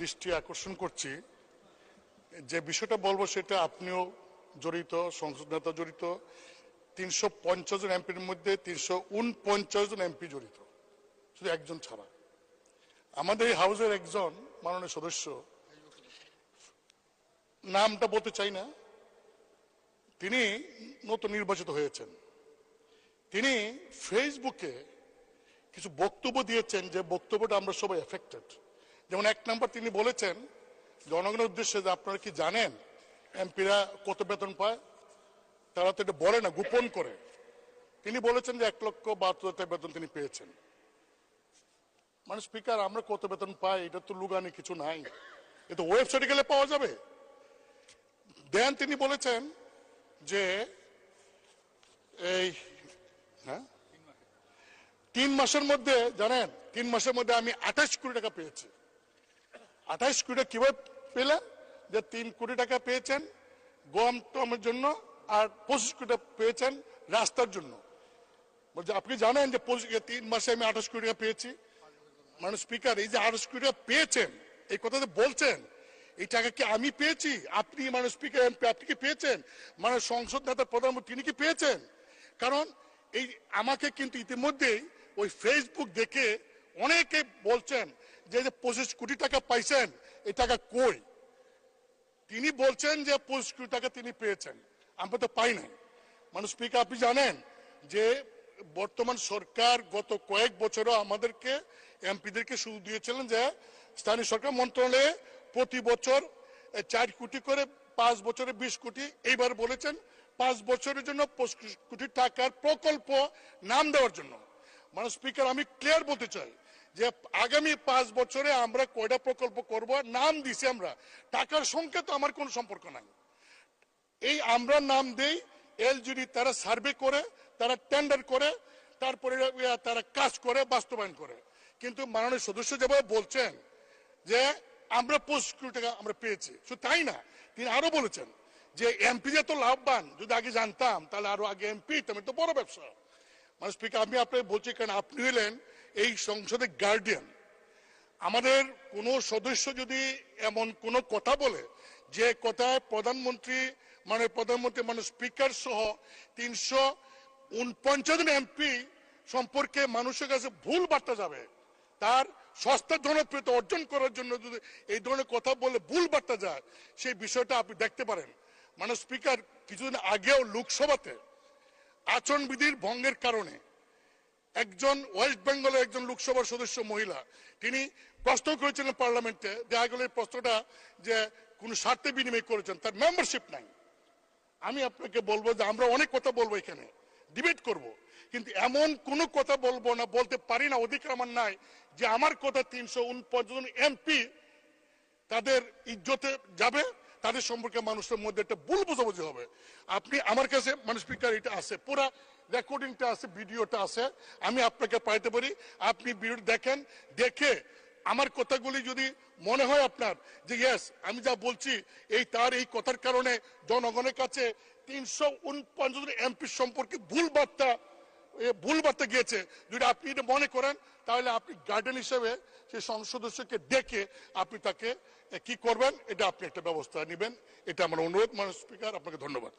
দৃষ্টি আকর্ষণ করছি, যে বিষয়টা বলবো সেটা আপনিও জড়িত, সংসদ নেতা জড়িত, 350 জন এমপির মধ্যে 349 জন এমপি জড়িত, শুধু একজন ছাড়া। আমাদের এই হাউসের একজন মাননীয় সদস্য, নামটা বলতে চাই না, তিনি নতুন নির্বাচিত হয়েছেন। তিনি ফেসবুকে কিছু বক্তব্য দিয়েছেন, যে বক্তব্যটা আমরা সবাই এফেক্টেড। যেমন 1 নম্বর তিনি বলেছেন জনগণের উদ্দেশ্যে যে আপনারা কি জানেন এমপিরা কত বেতন পায়? তারা তো এটা বলে না, গোপন করে। তিনি বলেছেন যে 1,72,000 বেতন তিনি পেয়েছেন। মানে স্পিকার, আমরা কত বেতন পাই এটা তো লুগানি কিছু নাই, এটা ওয়েবসাইটে গেলে পাওয়া যাবে। দেন তিনি বলেছেন যে এই 3 মাসের মধ্যে, জানেন 3 মাসের মধ্যে আমি 28 কোটি টাকা পেয়েছি। 28 কোটি টাকা কিভাবে পেলেন? যে 3 কোটি টাকা পেয়েছেন গম টমের জন্য, আর 25 কোটি টাকা পেয়েছেন রাস্তার জন্য। বলছে আপনি জানেন যে 3 মাসে আমি 28 কোটি টাকা পেয়েছি। মানে স্পিকার, এই যে 28 কোটি টাকা পেয়েছেন, এই কথা বলছেন, এই টাকা কি আমি পেয়েছি? আপনি মানে স্পিকার এমপি আপনি কি পেয়েছেন? মানে সংসদ নেতা প্রধানমন্ত্রী তিনি কি পেয়েছেন? কারণ এই আমাকে কিন্তু ইতিমধ্যেই ওই ফেসবুক দেখে অনেকে বলছেন যে 25 কোটি টাকা পাইছেন, এই টাকা কই? তিনি বলছেন যে 25 কোটি টাকা তিনি পেয়েছেন, আমরা তো পাই নাই। মানে স্পিকার, আপনি জানেন যে বর্তমান সরকার গত কয়েক বছরও আমাদেরকে এমপিদেরকে সুযোগ দিয়েছিলেন যে স্থানীয় সরকার মন্ত্রণালয়ে প্রতি বছর 4 কোটি করে, 5 বছরে 20 কোটি, এইবার বলেছেন 5 বছরের জন্য 25 কোটি টাকার প্রকল্প নাম দেওয়ার জন্য। মানে স্পিকার, আমি ক্লিয়ার বলতে চাই যে আগামী 5 বছরে আমরা কয়টা প্রকল্প করব, নাম দিছি আমরা, টাকার সংখ্যা তো আমার কোনো সম্পর্ক নাই। এই আমরা নাম দেই, এলজিডি তারা সার্ভে করে, তারা টেন্ডার করে, তারপরে তারা কাজ করে, বাস্তবায়ন করে। কিন্তু মাননীয় সদস্য যেভাবে বলছেন যে আমরা 25 কোটি টাকা আমরা পেয়েছি, শুধু তাই না, তিনি আরো বলেছেন যে এমপি যে তো লাভবান, যদি আগে জানতাম তাহলে আরো আগে এমপি হইতাম, তো বড় ব্যবসা। মানে স্পিকার, আমি আপনাকে বলছি, কারণ আপনি হলেন এই সংসদের গার্ডিয়ান। আমাদের কোন সদস্য যদি এমন কোন কথা বলে যে কথায় প্রধানমন্ত্রী মানে স্পিকার সহ 349 জন এমপি সম্পর্কে মানুষের কাছে ভুল বার্তা যাবে, তার সস্তা জনপ্রিয়তা অর্জন করার জন্য যদি এই ধরনের কথা বলে ভুল বার্তা যায়, সেই বিষয়টা আপনি দেখতে পারেন। মানে স্পিকার, কিছুদিন আগেও লোকসভাতে আচরণবিধির ভঙ্গের কারণে একজন ওয়েস্ট বেঙ্গলের একজন লোকসভার সদস্য মহিলা, তিনি প্রশ্ন করেছিলেন পার্লামেন্টে, দেখা গেল এই প্রশ্নটা যে কোন স্বার্থে বিনিময় করেছেন, তার মেম্বারশিপ নাই। আমি আপনাকে বলবো যে আমরা অনেক কথা বলবো, এখানে ডিবেট করব, কিন্তু এমন কোন কথা বলবো না, বলতে পারি না, অধিকার আমার নাই যে আমার কথা 349 জন এমপি তাদের ইজ্জতে যাবে, তাদের সম্পর্কে মানুষের মধ্যে একটা ভুল বোঝাবুঝি হবে। আপনি আমার কাছে মানে স্পিকার এটা আছে, পুরা রেকর্ডিংটা আছে, ভিডিওটা আছে, আমি আপনাকে পাইতে পারি। আপনি ভিডিও দেখেন, দেখে আমার কথাগুলি যদি মনে হয় আপনার যে ইয়েস আমি যা বলছি এই তার এই কথার কারণে জনগণের কাছে 349 জন এমপি সম্পর্কে ভুল বার্তা গিয়েছে, যদি আপনি এটা মনে করেন, তাহলে আপনি গার্ডিয়ান হিসেবে সেই সংসদ সদস্যকে ডেকে আপনি তাকে কি করবেন, এটা আপনি একটা ব্যবস্থা নেবেন, এটা আমার অনুরোধ। মাননীয় স্পিকার, আপনাকে ধন্যবাদ।